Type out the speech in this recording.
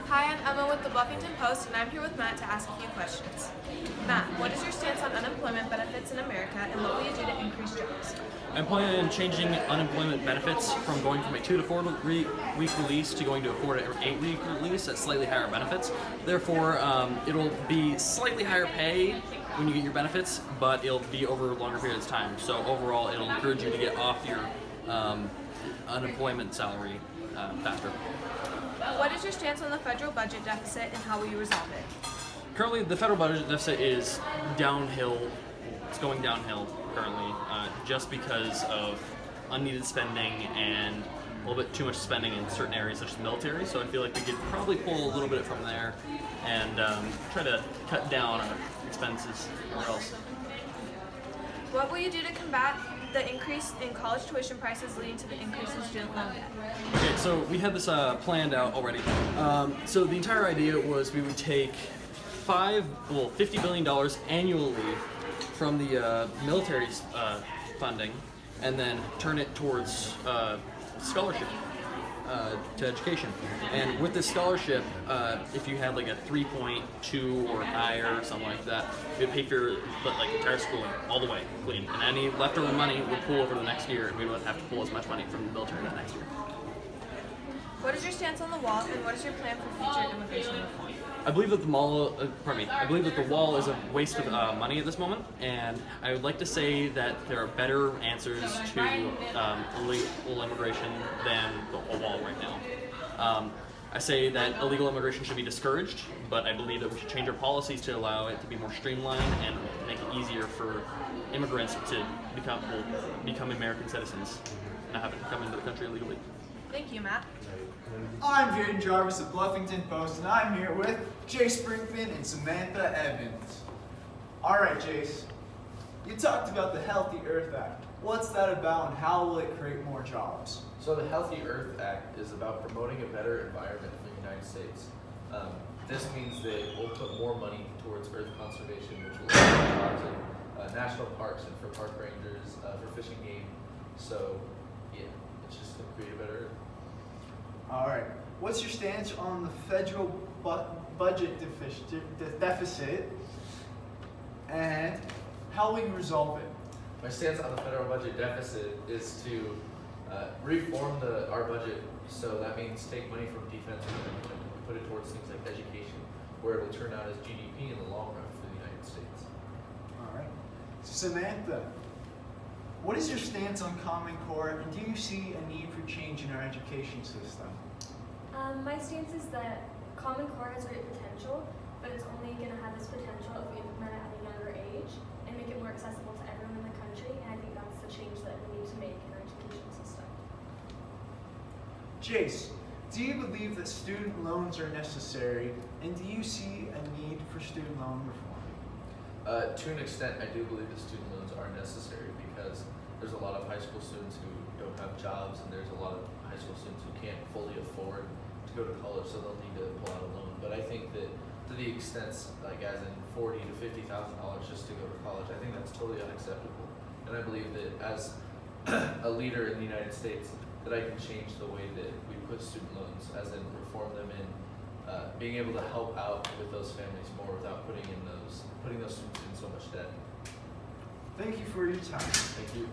Hi, I'm Emma with the Bluffington Post, and I'm here with Matt to ask a few questions. Matt, what is your stance on unemployment benefits in America, and what will you do to increase jobs? I'm planning on changing unemployment benefits from going from a 2 to 4 week release to going to a 4 to 8 week release at slightly higher benefits. Therefore, it'll be slightly higher pay when you get your benefits, but it'll be over longer periods of time. So overall, it'll encourage you to get off your unemployment salary faster. What is your stance on the federal budget deficit, and how will you resolve it? Currently, the federal budget deficit is downhill. It's going downhill currently, just because of unneeded spending and a little bit too much spending in certain areas such as military. So I feel like we could probably pull a little bit from there and try to cut down our expenses somewhere else. What will you do to combat the increase in college tuition prices leading to the increase in student loan debt? Okay, so we had this planned out already. So the entire idea was we would take $50 billion annually from the military funding and then turn it towards scholarship to education. And with this scholarship, if you had like a 3.2 or higher or something like that, it would pay for your entire schooling all the way, clean. And any leftover money would pool over the next year, and we wouldn't have to pull as much money from the military that next year. What is your stance on the wall, and what is your plan for future immigration reform? I believe that the wall is a waste of money at this moment, and I would like to say that there are better answers to illegal immigration than the whole wall right now. I say that illegal immigration should be discouraged, but I believe that we should change our policies to allow it to be more streamlined and make it easier for immigrants to become American citizens and not have to come into the country illegally. Thank you, Matt. I'm Jaden Jarvis of Bluffington Post, and I'm here with Jace Brinkman and Samantha Evans. All right, Jace, you talked about the Healthy Earth Act. What's that about, and how will it create more jobs? So the Healthy Earth Act is about promoting a better environment for the United States. This means that we'll put more money towards earth conservation, which will create jobs in national parks and for park rangers, for fishing game. So yeah, it's just going to create a better earth. All right. What's your stance on the federal budget deficit, and how will you resolve it? My stance on the federal budget deficit is to reform our budget. So that means take money from defense and put it towards things like education, where it will turn out as GDP in the long run for the United States. All right. Samantha, what is your stance on Common Core, and do you see a need for change in our education system? My stance is that Common Core has great potential, but it's only going to have this potential if we implement it at a younger age and make it more accessible to everyone in the country, and I think that's the change that we need to make in our education system. Jace, do you believe that student loans are necessary, and do you see a need for student loan reform? To an extent, I do believe that student loans are necessary because there's a lot of high school students who don't have jobs, and there's a lot of high school students who can't fully afford to go to college, so they'll need to pull out a loan. But I think that to the extent, like as in $40,000 to $50,000 just to go to college, I think that's totally unacceptable. And I believe that as a leader in the United States, that I can change the way that we put student loans, as in reform them in being able to help out with those families more without putting those students in so much debt. Thank you for your time. Thank you.